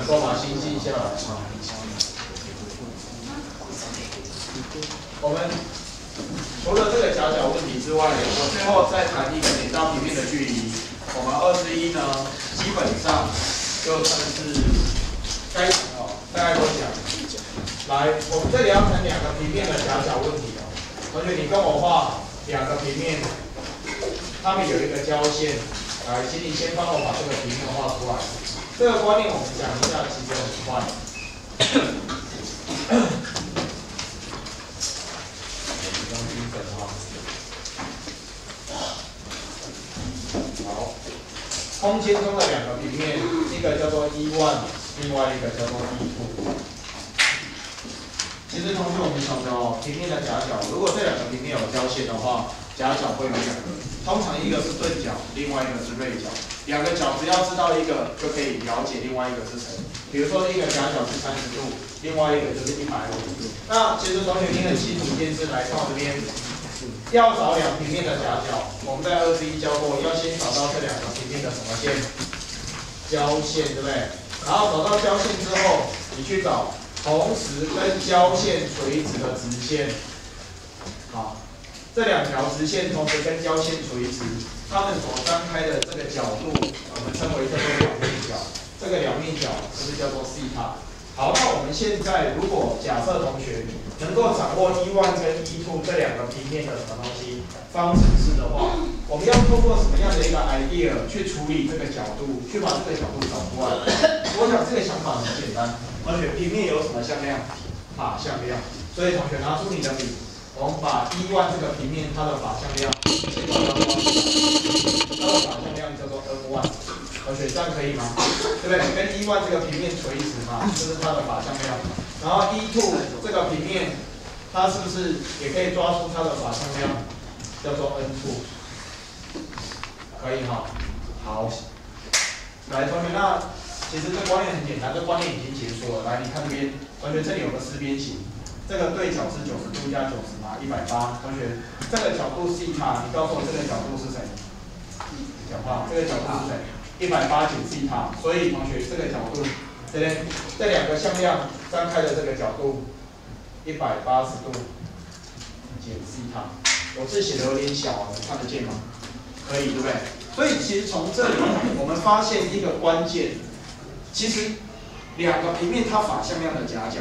能够把心静下来吗？我们除了这个夹角问题之外，我最后再谈一个点到平面的距离。我们21呢，基本上就算是该讲哦，大概都讲。来，我们这里要谈两个平面的夹角问题哦。同学，你跟我画两个平面，它们有一个交线。来，请你先帮我把这个平面画出来。这个观念我们讲一下，其实很快。好，空间中的两个平面，一个叫做E1，另外一个叫做E2。其实同学，我们晓得哦，平面的夹角，如果这两个平面有交线的话，夹角会有两个，通常一个是钝角，另外一个是锐角。两个角只要知道一个，就可以了解另外一个是谁。比如说一个夹角是30度，另外一个就是150度。那其实同学你很清楚一件事，来到这边，要找两平面的夹角，我们在21教过，要先找到这两个平面的什么线？交线，对不对？然后找到交线之后，你去找同时跟交线垂直的直线。好，这两条直线同时跟交线垂直，它们所张开的这个角度，我们称为叫做两面角。这个两面角是不是叫做西塔？好，那我们现在如果假设同学能够掌握E1跟E2这两个平面的什么东西方程式的话，我们要通过什么样的一个 idea 去处理这个角度，去把这个角度找出来？我想这个想法很简单。同学，平面有什么向量？法向量。所以同学拿出你的笔，我们把E1这个平面它的法向量，先把它画出来。它的法向量叫做 N1。同学，这样可以吗？对不对？跟E1这个平面垂直嘛，这是它的法向量。然后E2这个平面，它是不是也可以抓出它的法向量，叫做 N2？ 可以哈。好，来，同学，那其实这观念很简单，这观念已经结束了。来，你看这边，同学这里有个四边形，这个对角是90度加90嘛，180。同学，这个角度西塔，你告诉我这个角度是谁？讲话，这个角度是谁？180减西塔。所以同学，这个角度，这边这两个向量张开的这个角度，180度减西塔。我字写的有点小啊，你看得见吗？可以，对不对？所以其实从这里我们发现一个关键，其实两个平面它法向量的夹角，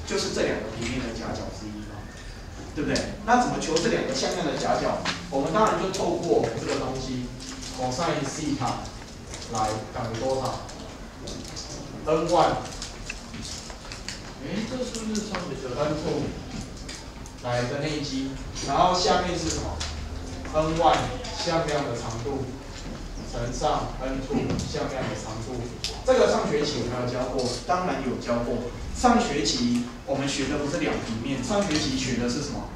就是这两个平面的夹角之一嘛，对不对？那怎么求这两个向量的夹角？我们当然就透过这个东西 cosine 西塔来等于多少 ？N1。这是不是上学的 N2 来的内积？然后下面是什么 ？N1 向量的长度乘上 N2 向量的长度。这个上学期有没有教过？当然有教过。上学期我们学的不是两平面，上学期学的是什么？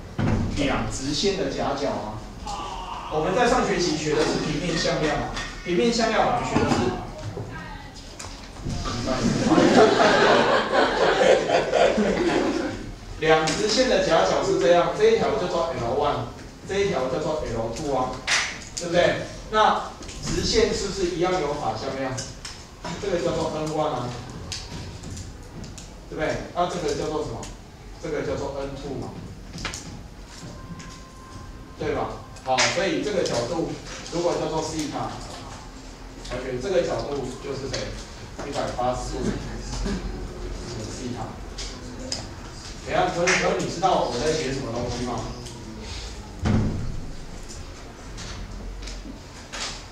两直线的夹角啊。我们在上学期学的是平面向量啊。平面向量我们学的是。两直线的夹角是这样，这一条叫做 L1， 这一条叫做 L2 啊，对不对？那直线是不是一样有法向量？这个叫做 N1 啊，对不对？那这个叫做什么？这个叫做 N2 嘛，对吧？好，所以这个角度如果叫做西塔 ，OK， 这个角度就是谁？180度西塔。等一下，可是你知道我在写什么东西吗？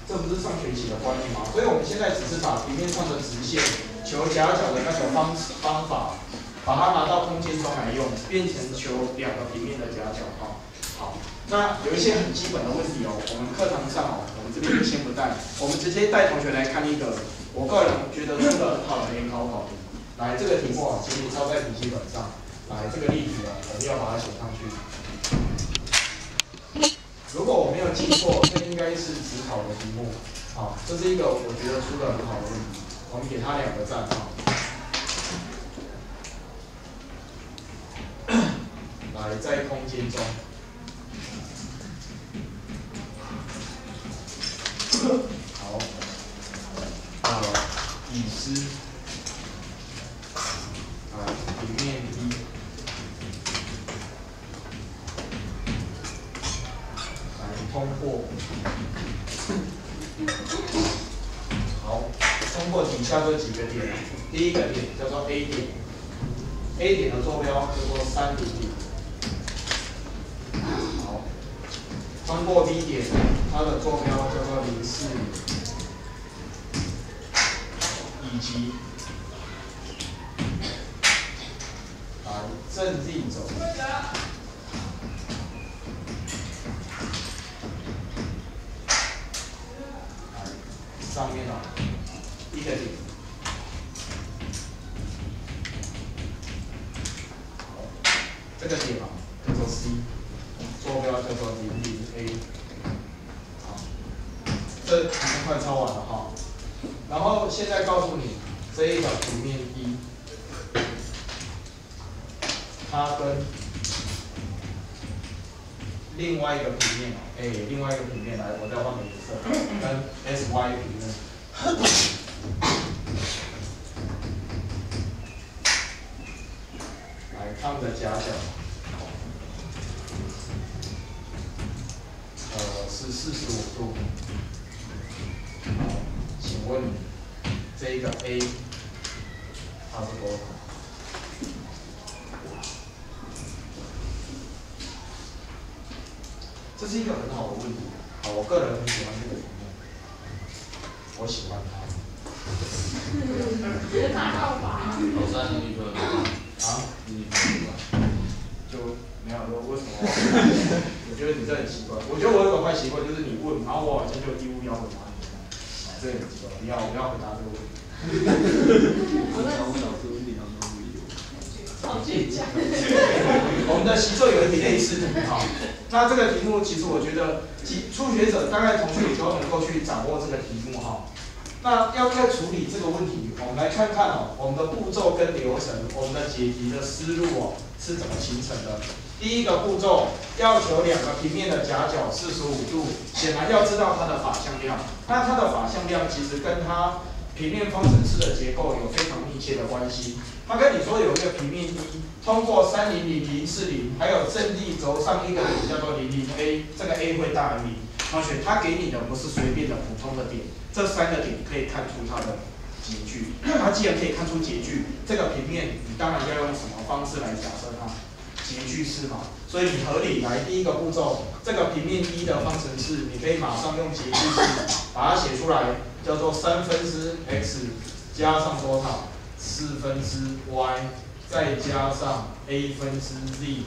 这不是上学期的观念吗？所以我们现在只是把平面上的直线求夹角的那个方法，把它拿到空间中来用，变成求两个平面的夹角哈。好，那有一些很基本的问题哦，我们课堂上哦，我们这边就先不带，我们直接带同学来看一个，我个人觉得出的很好的联考考题。来，这个题目啊，请你抄在笔记本上。来，这个例题呢，我们要把它写上去。如果我没有记错，这应该是指考的题目。好，这是一个我觉得出的很好的问题，我们给他2个赞哈。来，在空间中，好，已知通过底下这几个点，第一个点叫做 A 点 ，A 点的坐标叫做300。好，通过 B 点，它的坐标叫做040，以及正 Z 轴。上面一个点，这个点叫做 C， 坐标叫做00A。好，这已经快抄完了哈。然后现在告诉你，这一个平面一，它跟另外一个平面另外一个平面来，我再换个颜色，跟 SY 平面。来，它们的夹角，是45度。好，请问这一个 A 它是多少？这是一个很好的问题。好，我个人很喜欢这个题目，我喜欢它。老三，你女朋友啊？你女朋友就没有说为什么？我觉得你这很奇怪。我觉得我有个坏习惯，就是你问，然后我好像就义务要回答你。这很奇怪，不要回答这个问题。我老师问题，他们都不理我。好倔强。我们的习作有一题类似的，好。那这个题目其实我觉得，初学者大概同学也都能够去掌握这个题目哈。那要处理这个问题，我们来看看我们的步骤跟流程，我们的解题的思路是怎么形成的。第一个步骤要求两个平面的夹角45度，显然要知道它的法向量。那它的法向量其实跟它平面方程式的结构有非常密切的关系。它跟你说有一个平面一，通过300040，还有正力轴上一个点叫做00A， 这个 A 会大于0。同学，它给你的不是随便的普通的点，这3个点可以看出它的截距。它既然可以看出截距，这个平面你当然要用什么方式来假设它截距是嘛？所以你合理来第一个步骤，这个平面一的方程式，你可以马上用截距式把它写出来，叫做3x 加上多少？4y 再加上 a 分之 z，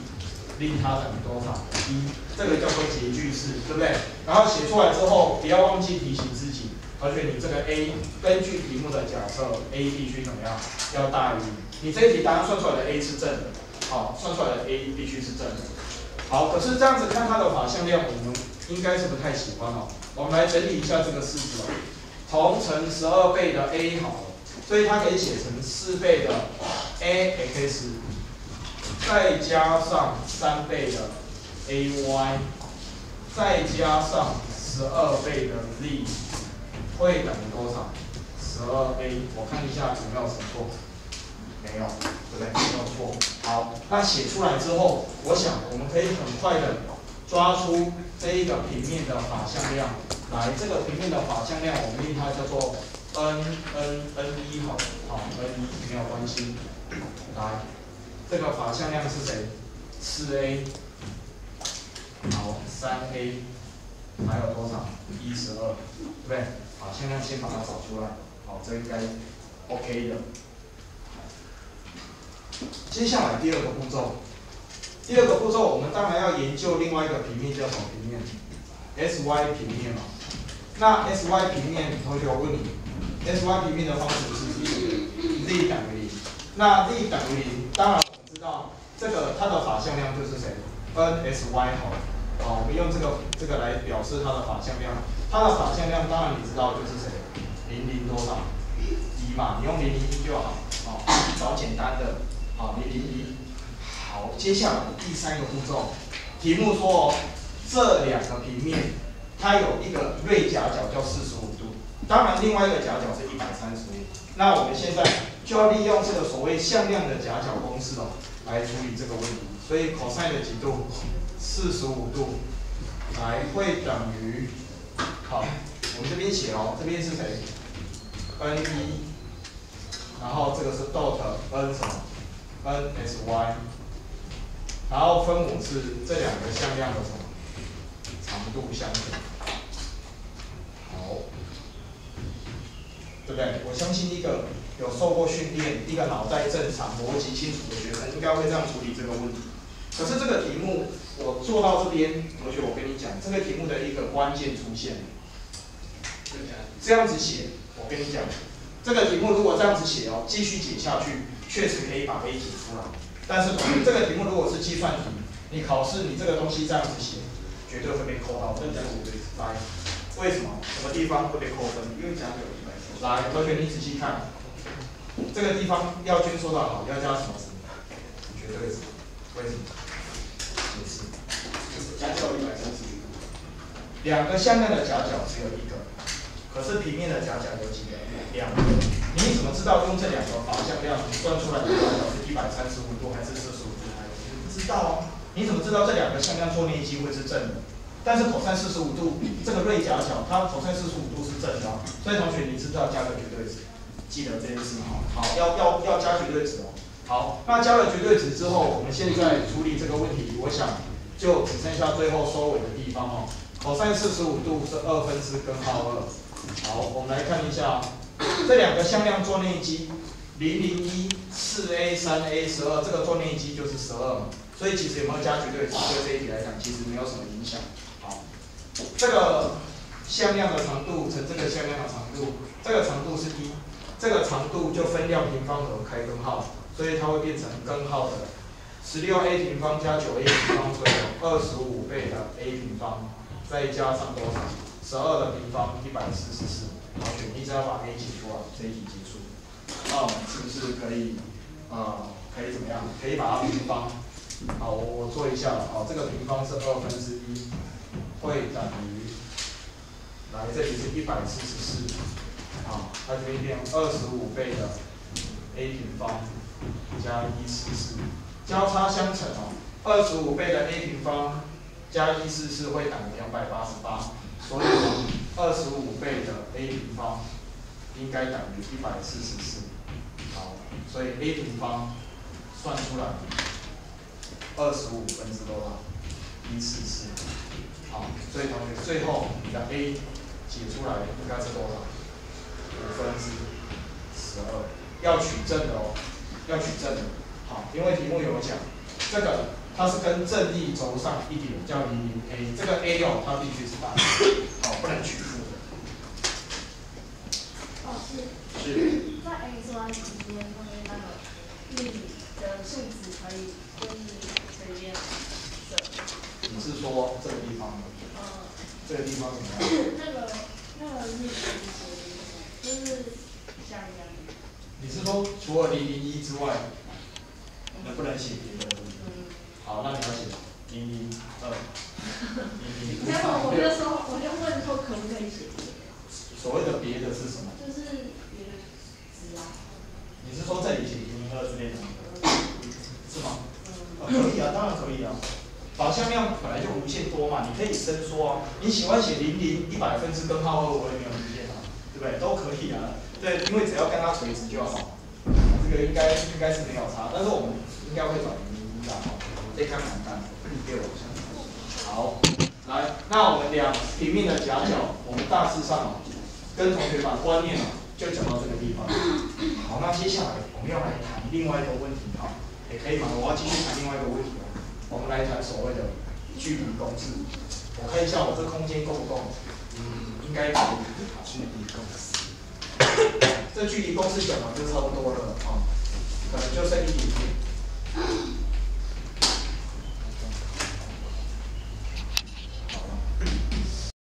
令它等于多少？1，这个叫做截距式，对不对？然后写出来之后，不要忘记提醒自己，而且你这个 a 根据题目的假设 ，a 必须怎么样？要大于你这一题答案算出来的 a 是正的，好，算出来的 a 必须是正的。好，可是这样子看它的法向量，我们应该是不太喜欢哦。我们来整理一下这个式子哦，同乘12倍的 a 好了。所以它可以写成4倍的 ax， 再加上3倍的 ay， 再加上12倍的 z， 会等于多少？12a。我看一下有没有什么错？没有，对不对？没有错。好，那写出来之后，我想我们可以很快的抓出这一个平面的法向量。来，这个平面的法向量，我们令它叫做N1好，N1没有关系。来，这个法向量是谁？4a， 好，3a， 还有多少？12，对不对？法向量先把它找出来，好，这应该 OK 的。接下来第二个步骤，我们当然要研究另外一个平面叫什么平面 ？SY 平面嘛。那 SY 平面，同学我问你 ，SY 平面的方程式是 z 等于0。那 z 等于0，当然我们知道这个它的法向量就是谁 ？NSY 好了，好，我们用这个来表示它的法向量。它的法向量当然你知道就是谁？00多少？1嘛，你用001就好，好，找简单的，好，001。好，接下来第3个步骤，题目说这两个平面。它有一个锐夹角叫45度，当然另外一个夹角是135。那我们现在就要利用这个所谓向量的夹角公式来处理这个问题。所以 cos 的几度45度，来会等于，好，我们这边写这边是谁 n 一，然后这个是 dot n 什么 n s y， 然后分母是这两个向量的什么长度相等。好，对不对？我相信一个有受过训练、一个脑袋正常、逻辑清楚的学生，应该会这样处理这个问题。可是这个题目我做到这边，同学，我跟你讲，这个题目的一个关键出现了。这样子写，我跟你讲，这个题目如果这样子写哦，继续解下去，确实可以把 A 解出来。但是同学，这个题目如果是计算题，你考试你这个东西这样子写，绝对会被扣到分。来，为什么？什么地方会被扣分？因为加9有100。来，同学你仔细看，这个地方耀军说的好，要加什么值？绝对值。为什么？解释。加9有130。两个向量的夹角只有一个，可是平面的夹角有几个？2个。你怎么知道用这两个法向量算出来的夹角是135度还是45度？你不知道啊。你怎么知道这两个向量做内积会是正的？但是 cos 45度这个锐夹角，它 cos 45度是正的，所以同学你知道加个绝对值，记得这件事哈。好，要加绝对值哦。好，那加了绝对值之后，我们现在处理这个问题，我想就只剩下最后收尾的地方哦。cos 45度是2/4根号2。好，我们来看一下，这两个向量做内积，001、4a、3a、12，这个做内积就是12嘛。所以其实有没有加绝对值，对这一题来讲，其实没有什么影响。好，这个向量的长度乘这个向量的长度，这个长度是1，这个长度就分量平方和开根号，所以它会变成根号的16a 平方加9a 平方所有25倍的 a 平方，再加上多少？12的平方144。好，你只要把 a 解出来，这一题结束。那我们是不是可以可以怎么样？可以把它平方。好，我做一下。好，这个平方是1/2，会等于，来这里是144。好，它就会变25倍的 a 平方加144，交叉相乘哦。25倍的 a 平方加144会等于288，所以25倍的 a 平方应该等于144。好，所以 a 平方算出来25分之多少？144。好，所以同学最后你的 a 解出来应该是多少？12/5。要取正的哦，要取正的。好，因为题目有讲，这个它是跟正力轴上一点叫00a，这个 a 哦它必须是大的，好，不能取负的。老师，是。在 x y 之间后面那个力的数值可以就是随便设。你是说这个地方吗？这个地方怎么样？那个力就是像这样。你是说除了001之外，能不能写别的？好，那你要写002、003。没有，我就问说可不可以写别的？所谓的别的是什么？就是别的值啊。你是说这里写002之类的吗？是吗？可以啊，当然可以啊。法向量本来就无限多嘛，你可以伸缩啊。你喜欢写00、100分之根号2，我也没有意见啊，对不对？都可以啊。对，因为只要跟它垂直就好。这个应该是没有差，但是我们应该会找001的哈。这看看看，给我想。好，来，那我们两平面的夹角，我们大致上跟同学把观念就讲到这个地方。好，那接下来我们要来谈另外一个问题哈，也可以吗？我要继续谈另外一个问题哦。我们来谈所谓的距离公式。我看一下我这空间够不够？应该可以。距离公式。这距离公式讲完就差不多了啊，可能就剩一点点。